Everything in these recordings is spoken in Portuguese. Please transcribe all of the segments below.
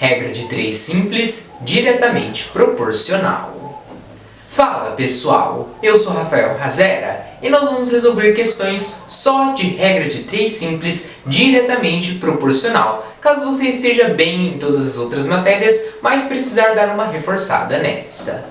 Regra de 3 simples, diretamente proporcional. Fala pessoal, eu sou Rafael Razera e nós vamos resolver questões só de regra de 3 simples, diretamente proporcional, caso você esteja bem em todas as outras matérias, mas precisar dar uma reforçada nesta.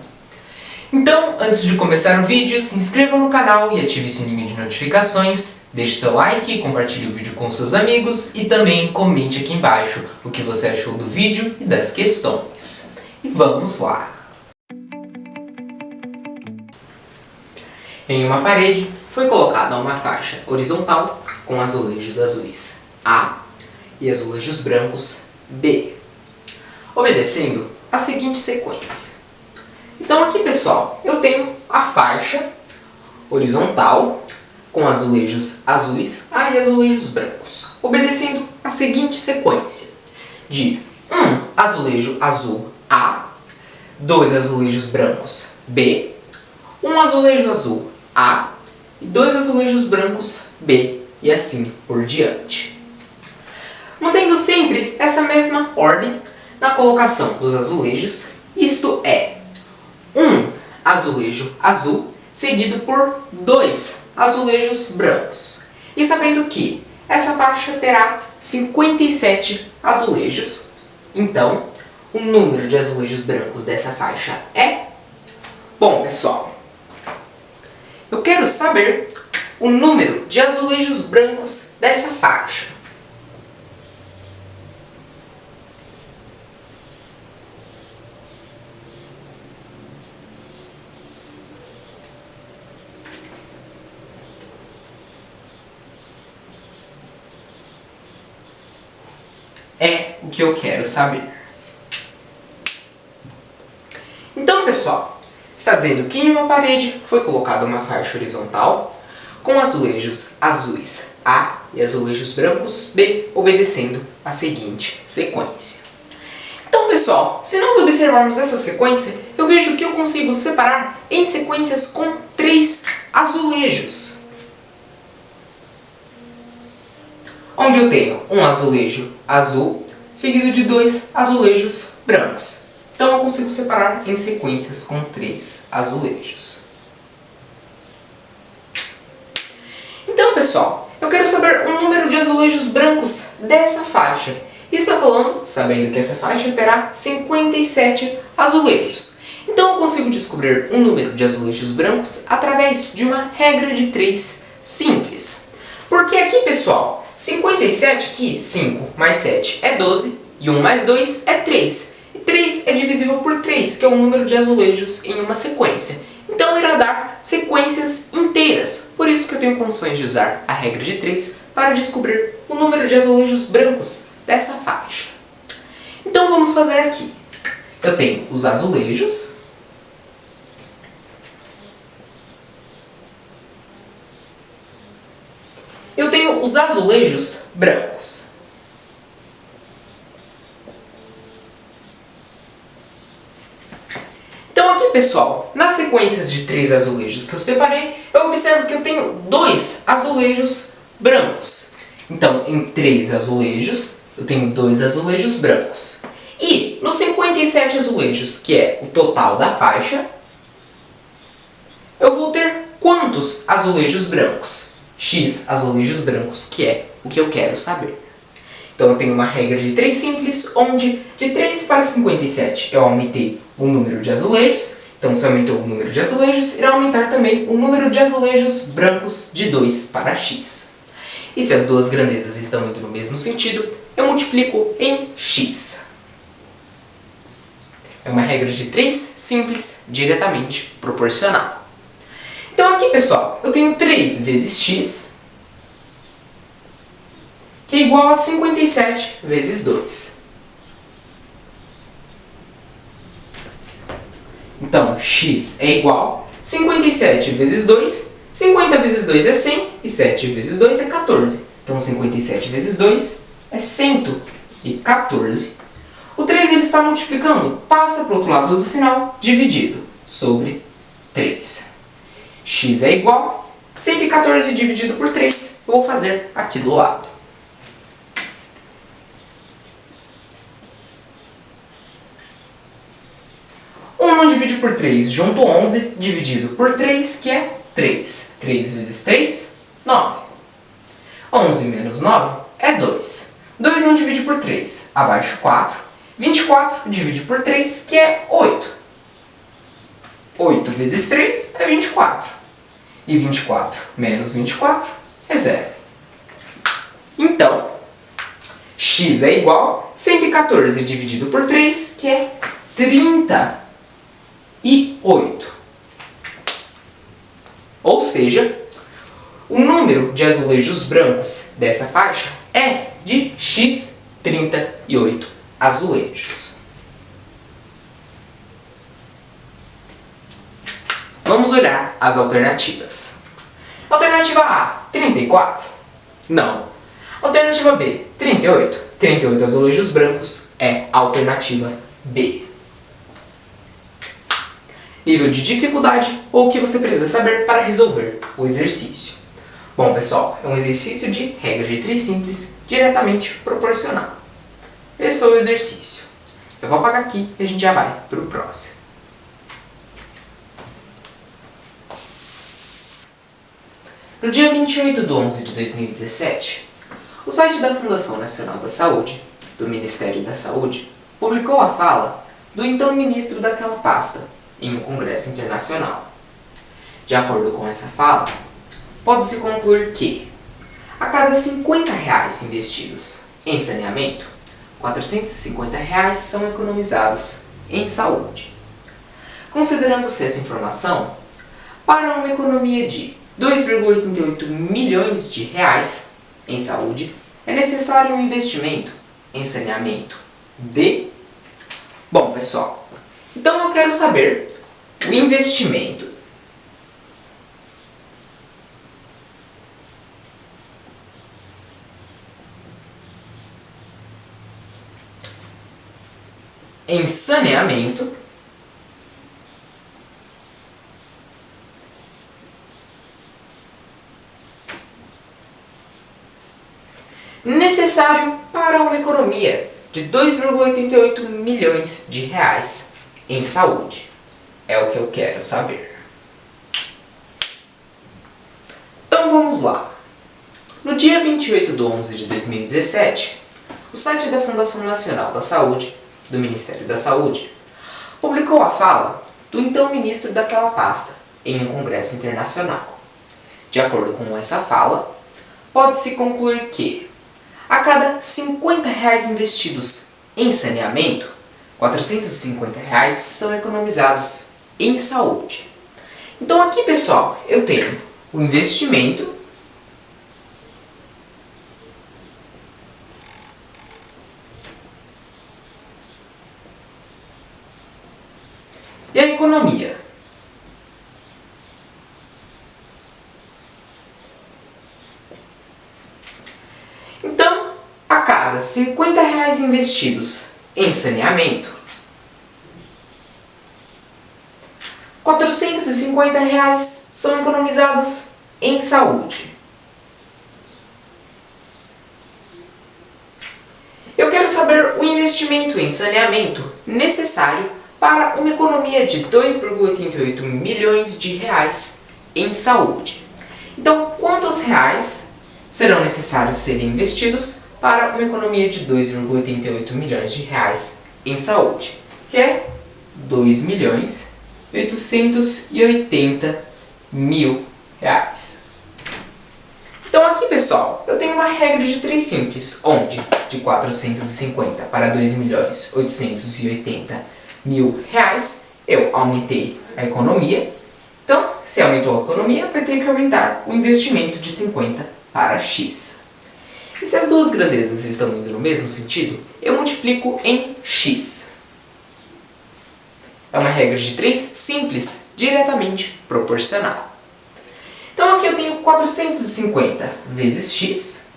Então, antes de começar o vídeo, se inscreva no canal e ative o sininho de notificações, deixe seu like, compartilhe o vídeo com seus amigos e também comente aqui embaixo o que você achou do vídeo e das questões. E vamos lá! Em uma parede foi colocada uma faixa horizontal com azulejos azuis A e azulejos brancos B, obedecendo a seguinte sequência. Então aqui, pessoal, eu tenho a faixa horizontal com azulejos azuis A e azulejos brancos, obedecendo a seguinte sequência de um azulejo azul A, dois azulejos brancos B, um azulejo azul A e dois azulejos brancos B, e assim por diante. Mantendo sempre essa mesma ordem na colocação dos azulejos, isto é, um azulejo azul seguido por dois azulejos brancos. E sabendo que essa faixa terá 57 azulejos, então o número de azulejos brancos dessa faixa é... Bom, pessoal, eu quero saber o número de azulejos brancos dessa faixa. É o que eu quero saber. Então, pessoal, está dizendo que em uma parede foi colocada uma faixa horizontal com azulejos azuis A e azulejos brancos B, obedecendo a seguinte sequência. Então, pessoal, se nós observarmos essa sequência, eu vejo que eu consigo separar em sequências com 3 azulejos. Onde eu tenho um azulejo azul, seguido de 2 azulejos brancos. Então, eu consigo separar em sequências com 3 azulejos. Então, pessoal, eu quero saber o número de azulejos brancos dessa faixa. E está falando, sabendo que essa faixa terá 57 azulejos. Então, eu consigo descobrir o número de azulejos brancos através de uma regra de 3 simples. Porque aqui, pessoal, 57 aqui, 5 mais 7 é 12, e 1 mais 2 é 3. E 3 é divisível por 3, que é o número de azulejos em uma sequência. Então irá dar sequências inteiras. Por isso que eu tenho condições de usar a regra de 3 para descobrir o número de azulejos brancos dessa faixa. Então vamos fazer aqui. Eu tenho os azulejos. Eu tenho os azulejos brancos. Então aqui, pessoal, nas sequências de 3 azulejos que eu separei, eu observo que eu tenho 2 azulejos brancos. Então, em 3 azulejos, eu tenho 2 azulejos brancos. E nos 57 azulejos, que é o total da faixa, eu vou ter quantos azulejos brancos? X azulejos brancos, que é o que eu quero saber. Então eu tenho uma regra de 3 simples, onde de 3 para 57 eu aumentei o número de azulejos. Então se aumentou o número de azulejos, irá aumentar também o número de azulejos brancos de 2 para x. E se as duas grandezas estão indo no mesmo sentido, eu multiplico em x. É uma regra de 3 simples, diretamente proporcional. Então aqui, pessoal, eu tenho 3 vezes x, que é igual a 57 vezes 2. Então, x é igual a 57 vezes 2, 50 vezes 2 é 100, e 7 vezes 2 é 14. Então, 57 vezes 2 é 114. O 3 ele está multiplicando, passa para o outro lado do sinal, dividido sobre 3. X é igual a 114 dividido por 3. Eu vou fazer aqui do lado. não divide por 3, junto 11 dividido por 3, que é 3. 3 vezes 3, 9. 11 menos 9 é 2. 2 não divide por 3, abaixo 4. 24 divide por 3, que é 8. 8 vezes 3 é 24. E 24 menos 24 é 0. Então, x é igual a 114 dividido por 3, que é 38. Ou seja, o número de azulejos brancos dessa faixa é de x 38 azulejos. Vamos olhar as alternativas. Alternativa A, 34? Não. Alternativa B, 38. 38 azulejos brancos é a alternativa B. Nível de dificuldade ou o que você precisa saber para resolver o exercício. Bom, pessoal, é um exercício de regra de 3 simples diretamente proporcional. Esse foi o exercício. Eu vou apagar aqui e a gente já vai para o próximo. No dia 28/11/2017, o site da Fundação Nacional da Saúde, do Ministério da Saúde, publicou a fala do então ministro daquela pasta em um congresso internacional. De acordo com essa fala, pode-se concluir que, a cada R$50 investidos em saneamento, R$450 são economizados em saúde. Considerando-se essa informação, para uma economia de 2,88 milhões de reais em saúde, é necessário um investimento em saneamento de... Bom, pessoal, então eu quero saber o investimento em saneamento necessário para uma economia de 2,88 milhões de reais em saúde. É o que eu quero saber. Então vamos lá. No dia 28/11/2017, o site da Fundação Nacional da Saúde, do Ministério da Saúde, publicou a fala do então ministro daquela pasta em um congresso internacional. De acordo com essa fala, pode-se concluir que, a cada R$50 investidos em saneamento, R$450 são economizados em saúde. Então aqui, pessoal, eu tenho o investimento e a economia. Então, a cada R$50 investidos em saneamento, R$450 são economizados em saúde. Eu quero saber o investimento em saneamento necessário para uma economia de 2,88 milhões de reais em saúde. Então, quantos reais serão necessários serem investidos para uma economia de 2,88 milhões de reais em saúde? Que é 2.880.000 reais. Então aqui, pessoal, eu tenho uma regra de 3 simples, onde de 450 para 2.880.000 reais eu aumentei a economia. Então, se aumentou a economia, vai ter que aumentar o investimento de 50 para x. E se as duas grandezas estão indo no mesmo sentido, eu multiplico em x. É uma regra de 3 simples, diretamente proporcional. Então aqui eu tenho 450 vezes x,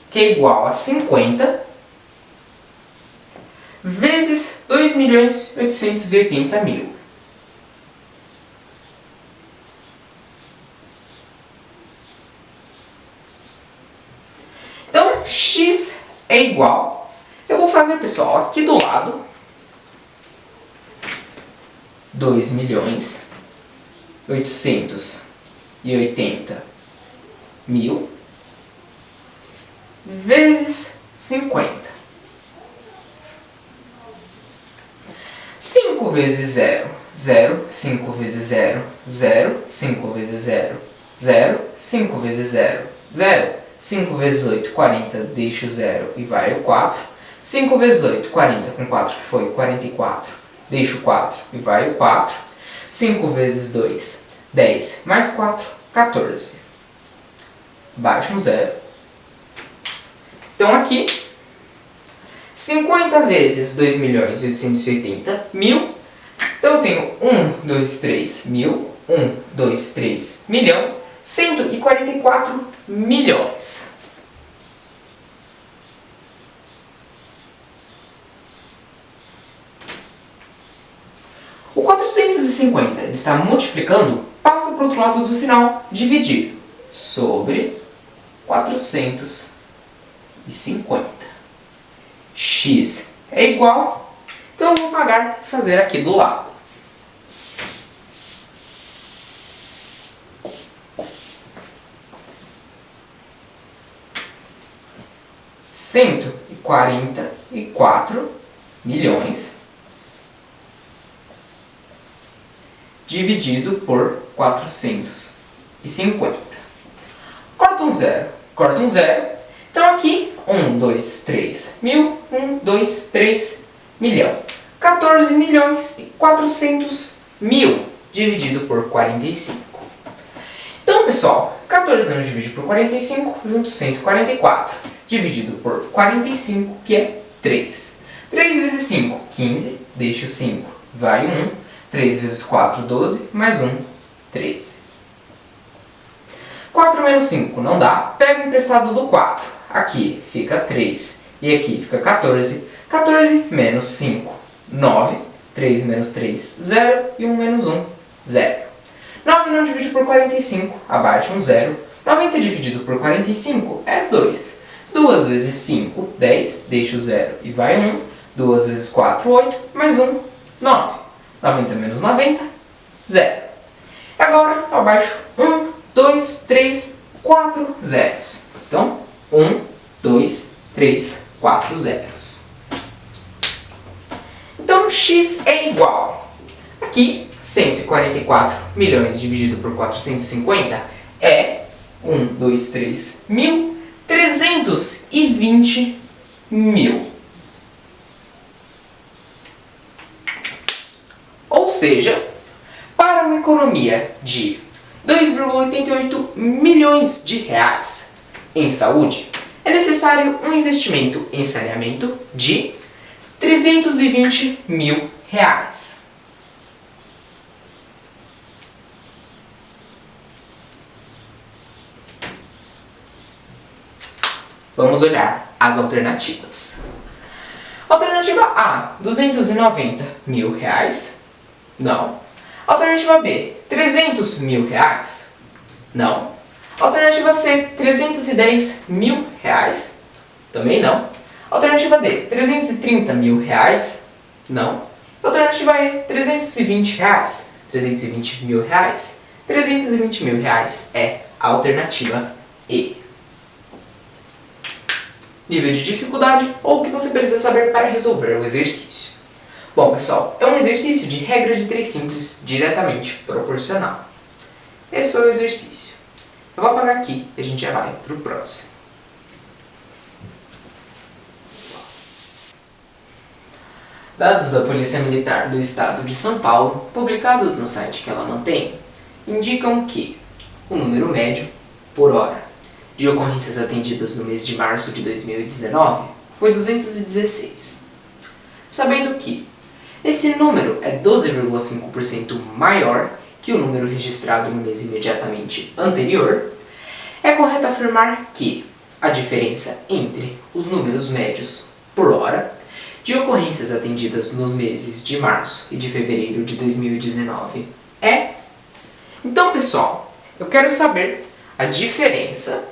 que é igual a 50, vezes 2.880.000. Então, x é igual... Eu vou fazer, pessoal, aqui do lado, 2.880.000 vezes 50. 5 vezes 0, 0. 5 vezes 0, 0. 5 vezes 0, 0. 5 vezes 0, 0. 5 vezes 8, 40, deixa o 0 e vai o 4. 5 vezes 8, 40, com 4 que foi 44, deixa o 4 e vai o 4. 5 vezes 2, 10, mais 4, 14. Baixa um 0. Então aqui, 50 vezes 2.880.000. Então eu tenho 1, 2, 3, mil. 1, 2, 3, milhão. 144 milhões. O 450 ele está multiplicando, passa para o outro lado do sinal, dividir sobre 450. X é igual, então eu vou pagar e fazer aqui do lado. R$ 144 milhões dividido por 450. Corta um zero. Corta um zero. Então aqui, 1, 2, 3 mil. 1, 2, 3 milhão. 14 milhões e 400 mil dividido por 45. Então, pessoal, 14 anos dividido por 45, junto 144. Dividido por 45, que é 3. 3 vezes 5, 15. Deixa o 5, vai 1. 3 vezes 4, 12. Mais 1, 13. 4 menos 5 não dá. Pega o emprestado do 4. Aqui fica 3. E aqui fica 14. 14 menos 5, 9. 3 menos 3, 0. E 1 menos 1, 0. 9 não divide por 45. Abaixa um 0. 90 dividido por 45 é 2. 2 vezes 5, 10. Deixa o 0 e vai 1. 2 vezes 4, 8. Mais 1, 9. 90 menos 90, 0. Agora eu abaixo 1, 2, 3, 4 zeros. Então, 1, 2, 3, 4 zeros. Então, x é igual. Aqui, 144 milhões dividido por 450 é 1, 2, 3 mil, 320 mil. Ou seja, para uma economia de 2,88 milhões de reais em saúde, é necessário um investimento em saneamento de 320 mil reais. Vamos olhar as alternativas. Alternativa A, 290 mil reais. Não. Alternativa B, 300 mil reais. Não. Alternativa C, 310 mil reais. Também não. Alternativa D, 330 mil reais. Não. Alternativa E, 320 reais. 320 mil reais. 320 mil reais é a alternativa E. Nível de dificuldade ou o que você precisa saber para resolver o exercício. Bom, pessoal, é um exercício de regra de 3 simples diretamente proporcional. Esse foi o exercício. Eu vou apagar aqui e a gente já vai para o próximo. Dados da Polícia Militar do Estado de São Paulo, publicados no site que ela mantém, indicam que o número médio, por hora, de ocorrências atendidas no mês de março de 2019 foi 216. Sabendo que esse número é 12,5% maior que o número registrado no mês imediatamente anterior, é correto afirmar que a diferença entre os números médios por hora de ocorrências atendidas nos meses de março e de fevereiro de 2019 é... Então, pessoal, eu quero saber a diferença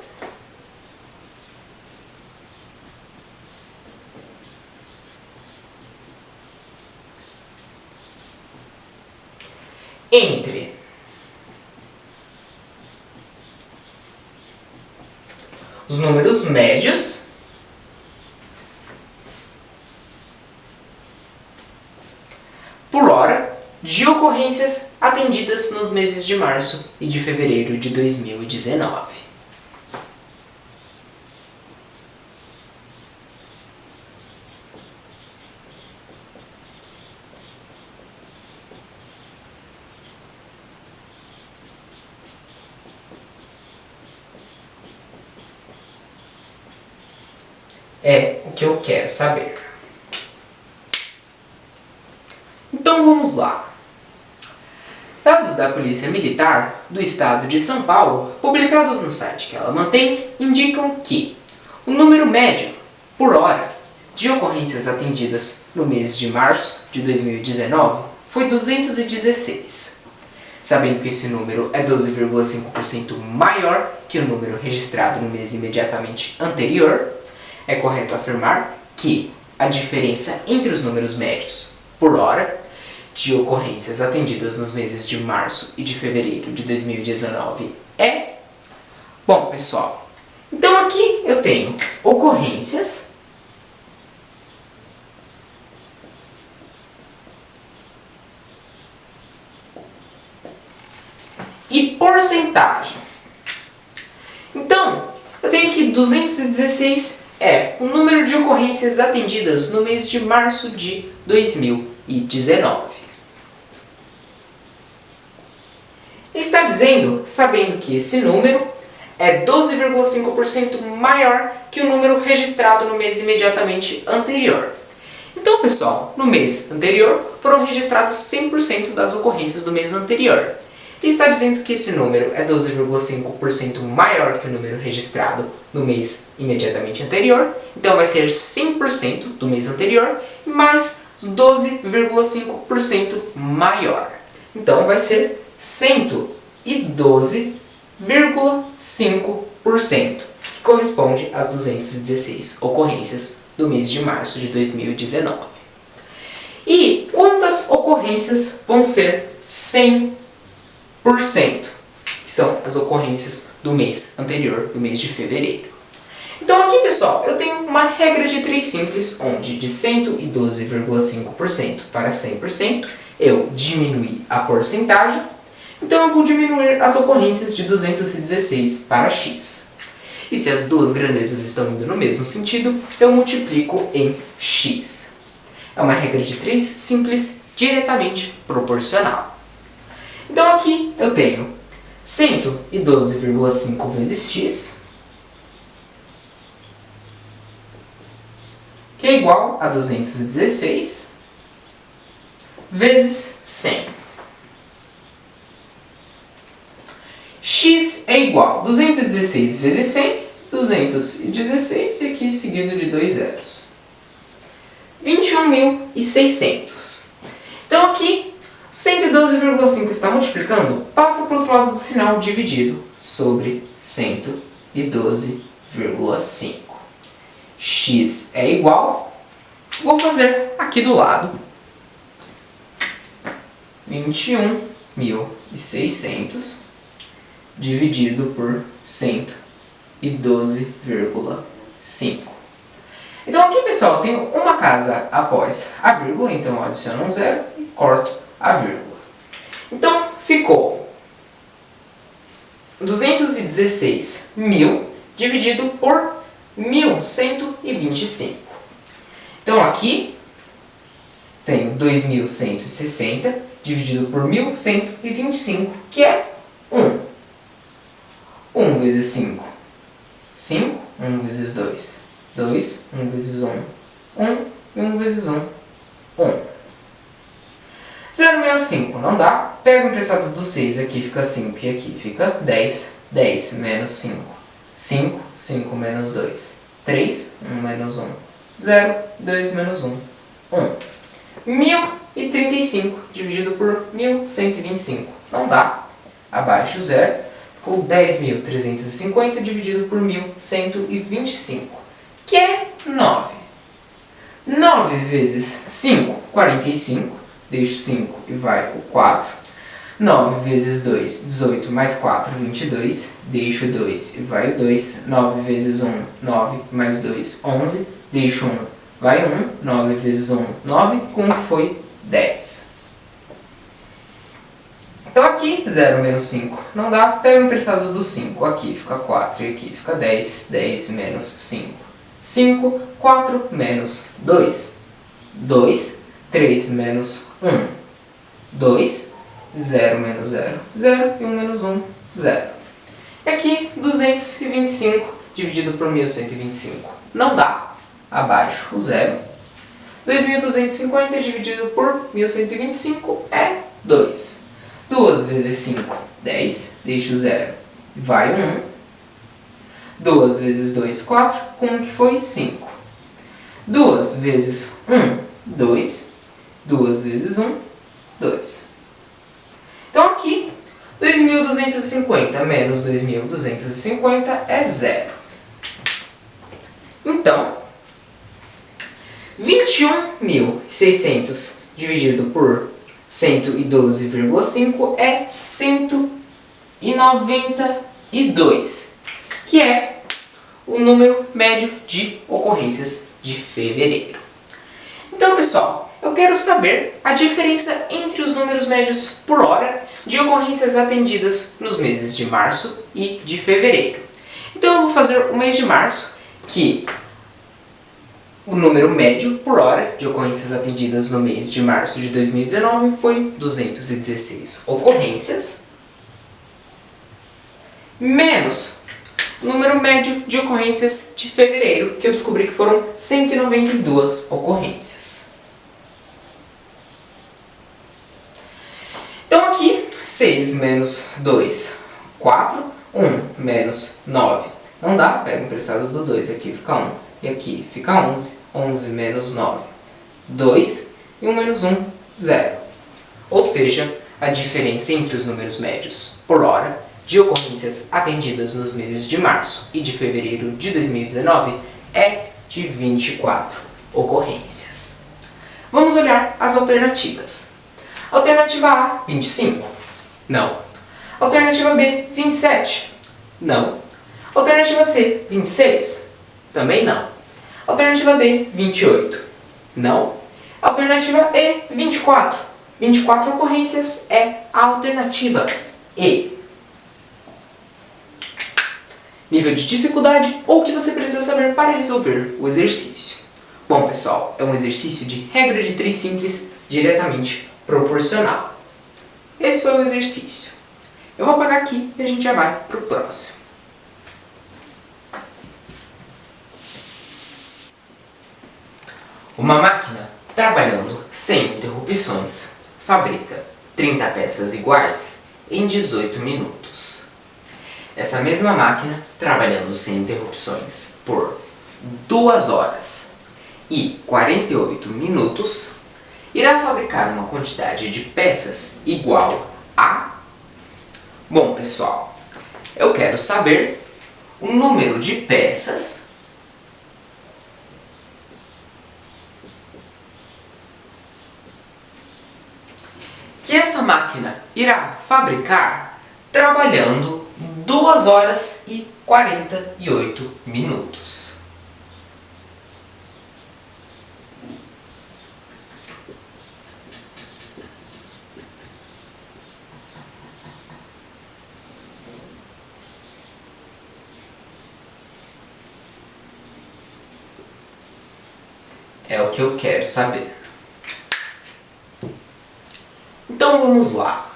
os números médios por hora de ocorrências atendidas nos meses de março e de fevereiro de 2019. É o que eu quero saber. Então vamos lá. Dados da Polícia Militar do Estado de São Paulo, publicados no site que ela mantém, indicam que o número médio por hora de ocorrências atendidas no mês de março de 2019 foi 216. Sabendo que esse número é 12,5% maior que o número registrado no mês imediatamente anterior, é correto afirmar que a diferença entre os números médios por hora de ocorrências atendidas nos meses de março e de fevereiro de 2019 é... Bom, pessoal, então aqui eu tenho ocorrências e porcentagem. Então, eu tenho aqui 216 é o número de ocorrências atendidas no mês de março de 2019. Está dizendo, sabendo que esse número é 12,5% maior que o número registrado no mês imediatamente anterior. Então, pessoal, no mês anterior foram registrados 100% das ocorrências do mês anterior. E está dizendo que esse número é 12,5% maior que o número registrado no mês imediatamente anterior. Então vai ser 100% do mês anterior mais 12,5% maior. Então vai ser 112,5%, que corresponde às 216 ocorrências do mês de março de 2019. E quantas ocorrências vão ser 100%? Que são as ocorrências do mês anterior, do mês de fevereiro. Então aqui, pessoal, eu tenho uma regra de 3 simples, onde de 112,5% para 100% eu diminui a porcentagem. Então eu vou diminuir as ocorrências de 216 para x. E se as duas grandezas estão indo no mesmo sentido, eu multiplico em x. É uma regra de 3 simples, diretamente proporcional. Então aqui eu tenho 112,5 vezes x, que é igual a 216 vezes 100. X é igual a 216 vezes 100, 216 e aqui seguido de 2 zeros. 21.600. Então aqui 112,5 está multiplicando, passa para o outro lado do sinal dividido sobre 112,5. X é igual, vou fazer aqui do lado, 21.600 dividido por 112,5. Então aqui, pessoal, eu tenho uma casa após a vírgula, então eu adiciono um zero e corto a vírgula. Então ficou 216.000 dividido por 1.125. Então aqui tenho 2.160 dividido por 1.125, que é 1. 1 vezes 5, 5. 1 vezes 2, 2. 1 vezes 1, 1. E 1 vezes 1, 1. 0 menos 5 não dá. Pego o emprestado do 6, aqui fica 5 e aqui fica 10. 10 menos 5, 5. 5 menos 2, 3. 1 menos 1, 0. 2 menos 1, 1. 1.035 dividido por 1.125 não dá. Abaixo 0. Ficou 10.350 dividido por 1.125, que é 9. 9 vezes 5, 45. Deixo 5 e vai o 4. 9 vezes 2, 18, mais 4, 22. Deixo 2 e vai o 2. 9 vezes 1, 9, mais 2, 11. Deixo 1, vai 1. 9 vezes 1, 9. Com 1 foi 10. Então aqui, 0 menos 5 não dá. Pega o emprestado do 5. Aqui fica 4 e aqui fica 10. 10 menos 5. 5, 4 menos 2. 2, 3 menos 1. 2, 0 menos 0, 0 e 1 menos 1, 0. E aqui, 225 dividido por 1125. Não dá. Abaixo o 0. 2.250 dividido por 1125 é 2. 2 vezes 5, 10. Deixa o 0. Vai 1. 2 vezes 2, 4. Com 1 que foi 5. 2 vezes 1, 2. 2 vezes 1, 2. Então aqui, 2.250 menos 2.250 é 0. Então, 21.600 dividido por 112,5 é 192, que é o número médio de ocorrências de fevereiro. Então, pessoal, eu quero saber a diferença entre os números médios por hora de ocorrências atendidas nos meses de março e de fevereiro. Então, eu vou fazer o mês de março, que o número médio por hora de ocorrências atendidas no mês de março de 2019 foi 216 ocorrências, menos o número médio de ocorrências de fevereiro, que eu descobri que foram 192 ocorrências. Então aqui, 6 menos 2, 4, 1 menos 9. Não dá, pega o emprestado do 2, aqui fica 1. E aqui fica 11. 11 menos 9, 2. E 1 menos 1, 0. Ou seja, a diferença entre os números médios por hora de ocorrências atendidas nos meses de março e de fevereiro de 2019 é de 24 ocorrências. Vamos olhar as alternativas. Alternativa A, 25. Não. Alternativa B, 27. Não. Alternativa C, 26. Também não. Alternativa D, 28. Não. Alternativa E, 24. 24 ocorrências é a alternativa E. Nível de dificuldade ou o que você precisa saber para resolver o exercício. Bom, pessoal, é um exercício de regra de 3 simples diretamente proporcional. Esse foi o exercício. Eu vou apagar aqui e a gente já vai para o próximo. Uma máquina trabalhando sem interrupções fabrica 30 peças iguais em 18 minutos. Essa mesma máquina, trabalhando sem interrupções por 2 horas e 48 minutos, irá fabricar uma quantidade de peças igual a... Bom, pessoal, eu quero saber o número de peças que essa máquina irá fabricar trabalhando 2 horas e 48 minutos. É o que eu quero saber. Então vamos lá.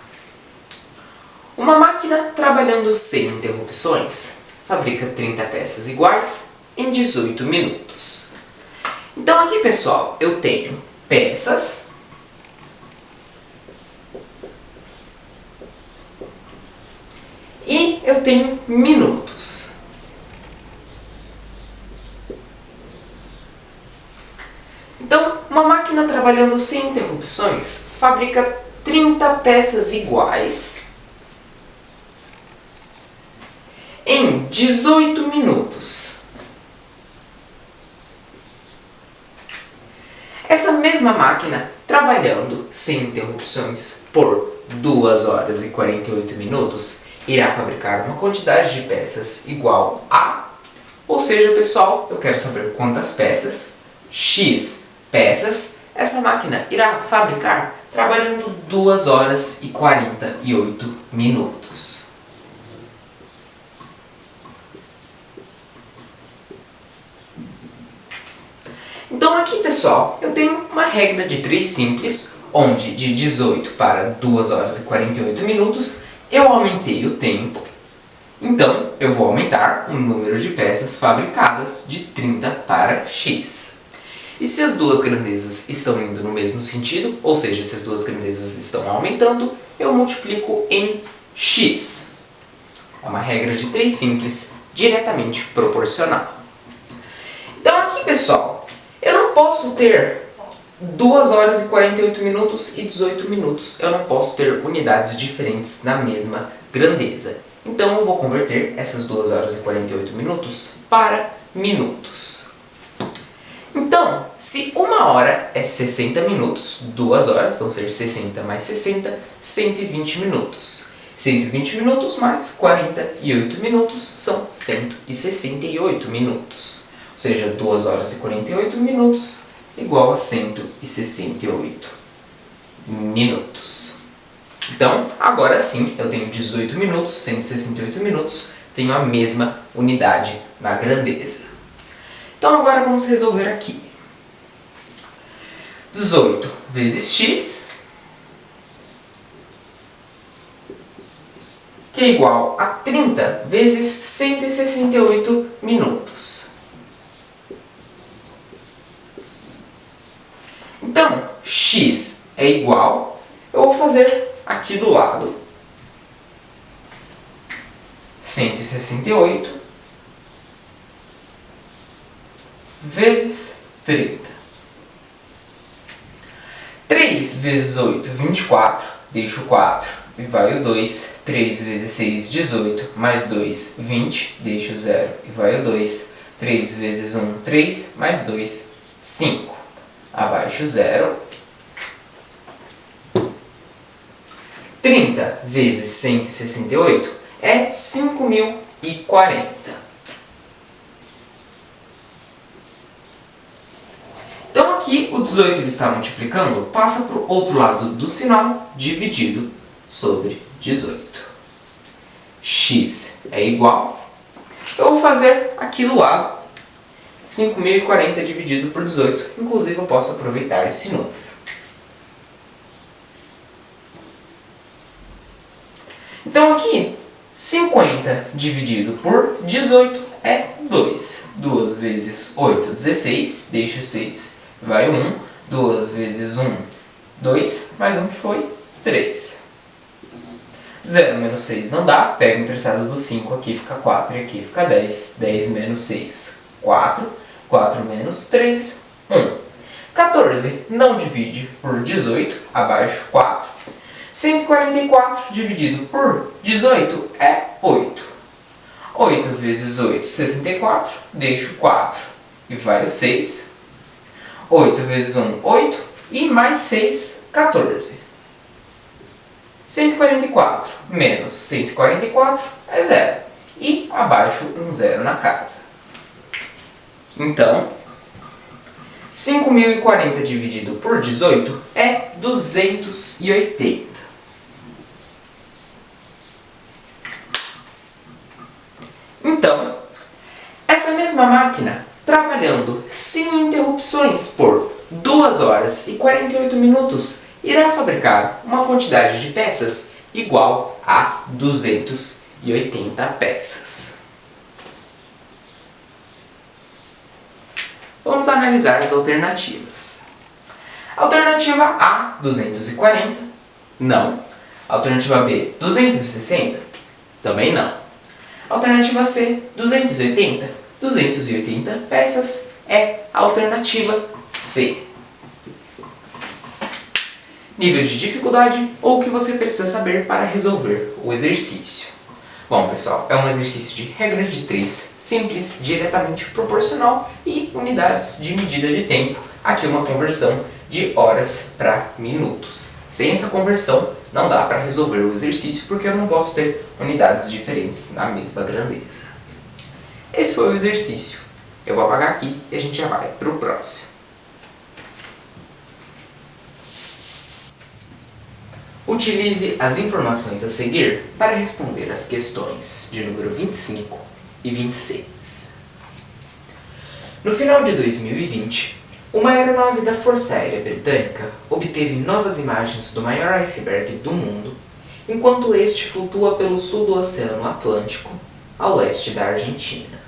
Uma máquina trabalhando sem interrupções fabrica 30 peças iguais em 18 minutos. Então aqui, pessoal, eu tenho peças e eu tenho minutos. Então, uma máquina trabalhando sem interrupções fabrica 30 peças iguais em 18 minutos. Essa mesma máquina, trabalhando sem interrupções por 2 horas e 48 minutos, irá fabricar uma quantidade de peças igual a... Ou seja, pessoal, eu quero saber quantas peças, X peças, essa máquina irá fabricar trabalhando 2 horas e 48 minutos. Então aqui, pessoal, eu tenho uma regra de 3 simples, onde de 18 para 2 horas e 48 minutos eu aumentei o tempo. Então, eu vou aumentar o número de peças fabricadas de 30 para X. E se as duas grandezas estão indo no mesmo sentido, ou seja, se as duas grandezas estão aumentando, eu multiplico em X. É uma regra de 3 simples, diretamente proporcional. Então aqui, pessoal, eu não posso ter 2 horas e 48 minutos e 18 minutos. Eu não posso ter unidades diferentes na mesma grandeza. Então eu vou converter essas 2 horas e 48 minutos para minutos. Então, se 1 hora é 60 minutos, 2 horas vão ser 60 mais 60, 120 minutos. 120 minutos mais 48 minutos são 168 minutos. Ou seja, 2 horas e 48 minutos igual a 168 minutos. Então, agora sim, eu tenho 18 minutos, 168 minutos, tenho a mesma unidade na grandeza. Então, agora vamos resolver aqui. 18 vezes x, que é igual a 30 vezes 168 minutos. Então, x é igual, eu vou fazer aqui do lado 168 vezes 30. 3 vezes 8, 24, deixo o 4 e vai o 2. 3 vezes 6, 18, mais 2, 20, deixo o 0 e vai o 2. 3 vezes 1, 3, mais 2, 5. Abaixo o 0. 30 vezes 168 é 5.040. Então aqui o 18 ele está multiplicando, passa para o outro lado do sinal, dividido sobre 18. X é igual, eu vou fazer aqui do lado, 5.040 dividido por 18, inclusive eu posso aproveitar esse número. Então aqui, 50 dividido por 18 é 2. 2 vezes 8, 16, deixo 6, vai 1. 2 vezes 1, 2, mais 1 que foi 3. 0 menos 6 não dá, pego emprestado do 5, aqui fica 4 e aqui fica 10. 10 menos 6, 4. 4 menos 3, 1. 14 não divide por 18, abaixo 4. 144 dividido por 18 é 8. 8 vezes 8, 64, deixo 4 e vai o 6. 8 vezes 1, 8 e mais 6, 14. 144 menos 144 é 0. E abaixo um 0 na casa. Então, 5.040 dividido por 18 é 280. Então, essa mesma máquina, trabalhando sem interrupções por 2 horas e 48 minutos, irá fabricar uma quantidade de peças igual a 280 peças. Vamos analisar as alternativas. Alternativa A, 240, não. Alternativa B, 260, também não. Alternativa C, 280. 280 peças é a alternativa C. Nível de dificuldade ou o que você precisa saber para resolver o exercício. Bom, pessoal, é um exercício de regra de 3, simples, diretamente proporcional e unidades de medida de tempo. Aqui uma conversão de horas para minutos. Sem essa conversão, não dá para resolver o exercício porque eu não posso ter unidades diferentes na mesma grandeza. Esse foi o exercício. Eu vou apagar aqui e a gente já vai para o próximo. Utilize as informações a seguir para responder as questões de número 25 e 26. No final de 2020, uma aeronave da Força Aérea Britânica obteve novas imagens do maior iceberg do mundo, enquanto este flutua pelo sul do Oceano Atlântico, ao leste da Argentina.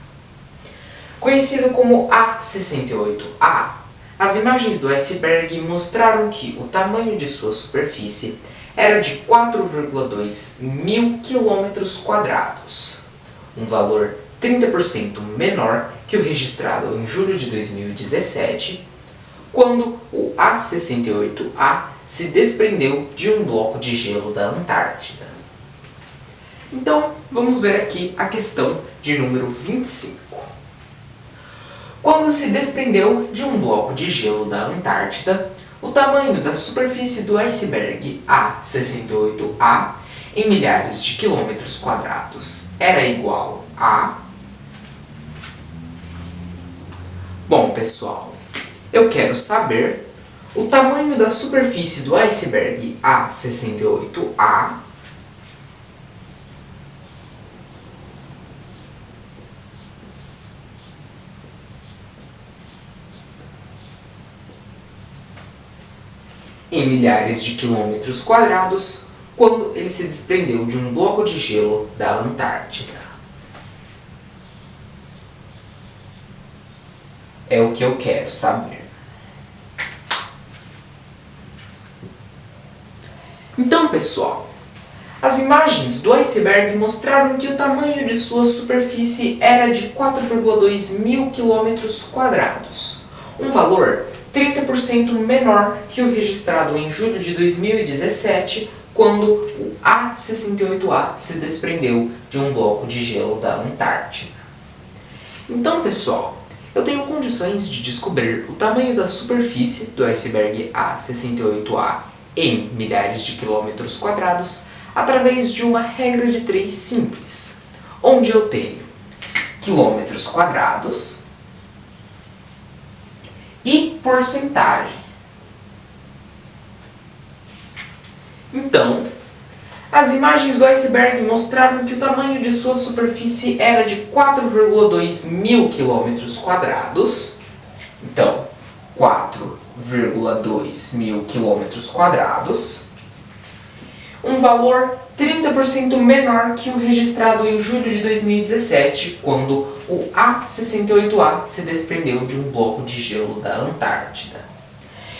Conhecido como A68A, as imagens do iceberg mostraram que o tamanho de sua superfície era de 4,2 mil quilômetros quadrados, um valor 30% menor que o registrado em julho de 2017, quando o A68A se desprendeu de um bloco de gelo da Antártida. Então, vamos ver aqui a questão de número 25. Quando se desprendeu de um bloco de gelo da Antártida, o tamanho da superfície do iceberg A68A em milhares de quilômetros quadrados era igual a... Bom, pessoal, eu quero saber o tamanho da superfície do iceberg A68A em milhares de quilômetros quadrados quando ele se desprendeu de um bloco de gelo da Antártida. É o que eu quero saber. Então, pessoal, as imagens do iceberg mostraram que o tamanho de sua superfície era de 4,2 mil quilômetros quadrados, um valor 30% menor que o registrado em julho de 2017, quando o A68A se desprendeu de um bloco de gelo da Antártida. Então, pessoal, eu tenho condições de descobrir o tamanho da superfície do iceberg A68A em milhares de quilômetros quadrados através de uma regra de 3 simples, onde eu tenho quilômetros quadrados e porcentagem. Então, as imagens do iceberg mostraram que o tamanho de sua superfície era de 4,2 mil quilômetros quadrados. Então, 4,2 mil quilômetros quadrados. Um valor 30% menor que o registrado em julho de 2017, quando o A68A se desprendeu de um bloco de gelo da Antártida.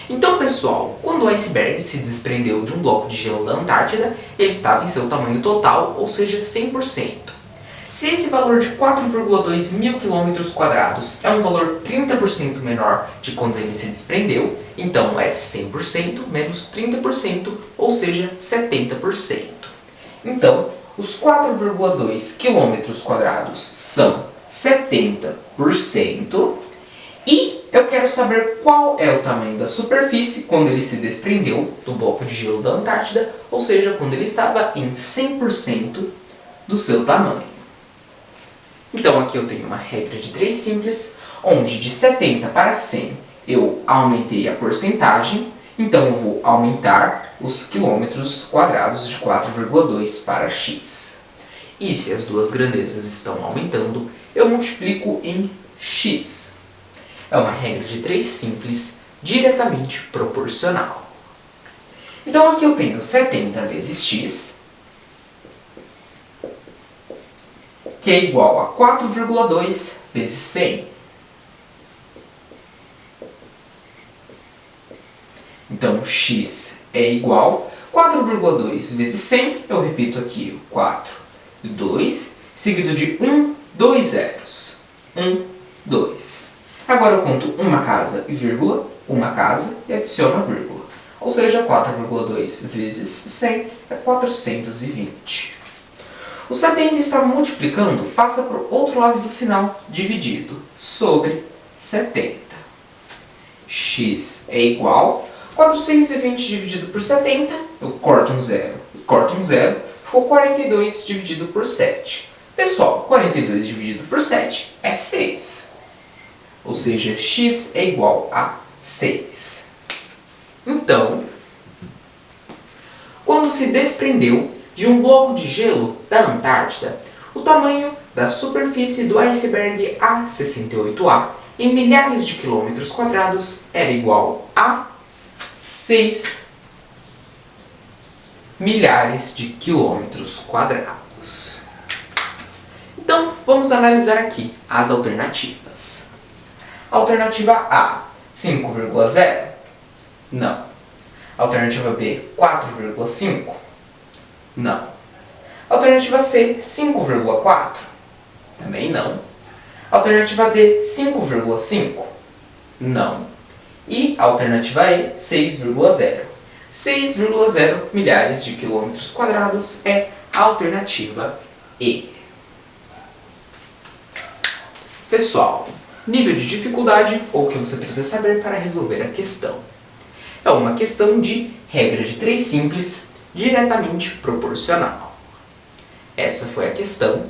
Então, pessoal, quando o iceberg se desprendeu de um bloco de gelo da Antártida, ele estava em seu tamanho total, ou seja, 100%. Se esse valor de 4,2 mil quilômetros quadrados é um valor 30% menor de quando ele se desprendeu, então é 100% menos 30%, ou seja, 70%. Então, os 4,2 quilômetros quadrados são 70%, e eu quero saber qual é o tamanho da superfície quando ele se desprendeu do bloco de gelo da Antártida, ou seja, quando ele estava em 100% do seu tamanho. Então aqui eu tenho uma regra de 3 simples, onde de 70 para 100 eu aumentei a porcentagem, então eu vou aumentar os quilômetros quadrados de 4,2 para x. E se as duas grandezas estão aumentando, eu multiplico em x. É uma regra de 3 simples, diretamente proporcional. Então aqui eu tenho 70 vezes x, que é igual a 4,2 vezes 100. Então, x é igual a 4,2 vezes 100, eu repito aqui, 4, 2, seguido de 1, 2 zeros. 1, 2. Agora eu conto uma casa e vírgula, uma casa e adiciono a vírgula. Ou seja, 4,2 vezes 100 é 420. O 70 está multiplicando, passa para o outro lado do sinal, dividido sobre 70. X é igual a 420 dividido por 70, eu corto um zero. Corto um zero, ficou 42 dividido por 7. Pessoal, 42 dividido por 7 é 6. Ou seja, x é igual a 6. Então, quando se desprendeu de um bloco de gelo da Antártida, o tamanho da superfície do iceberg A68A em milhares de quilômetros quadrados era igual a 6 milhares de quilômetros quadrados. Então, vamos analisar aqui as alternativas. Alternativa A, 5,0? Não. Alternativa B, 4,5? Não. Alternativa C, 5,4? Também não. Alternativa D, 5,5? Não. E alternativa E, 6,0. 6,0 milhares de quilômetros quadrados é a alternativa E. Pessoal, nível de dificuldade ou o que você precisa saber para resolver a questão. É uma questão de regra de 3 simples diretamente proporcional. Essa foi a questão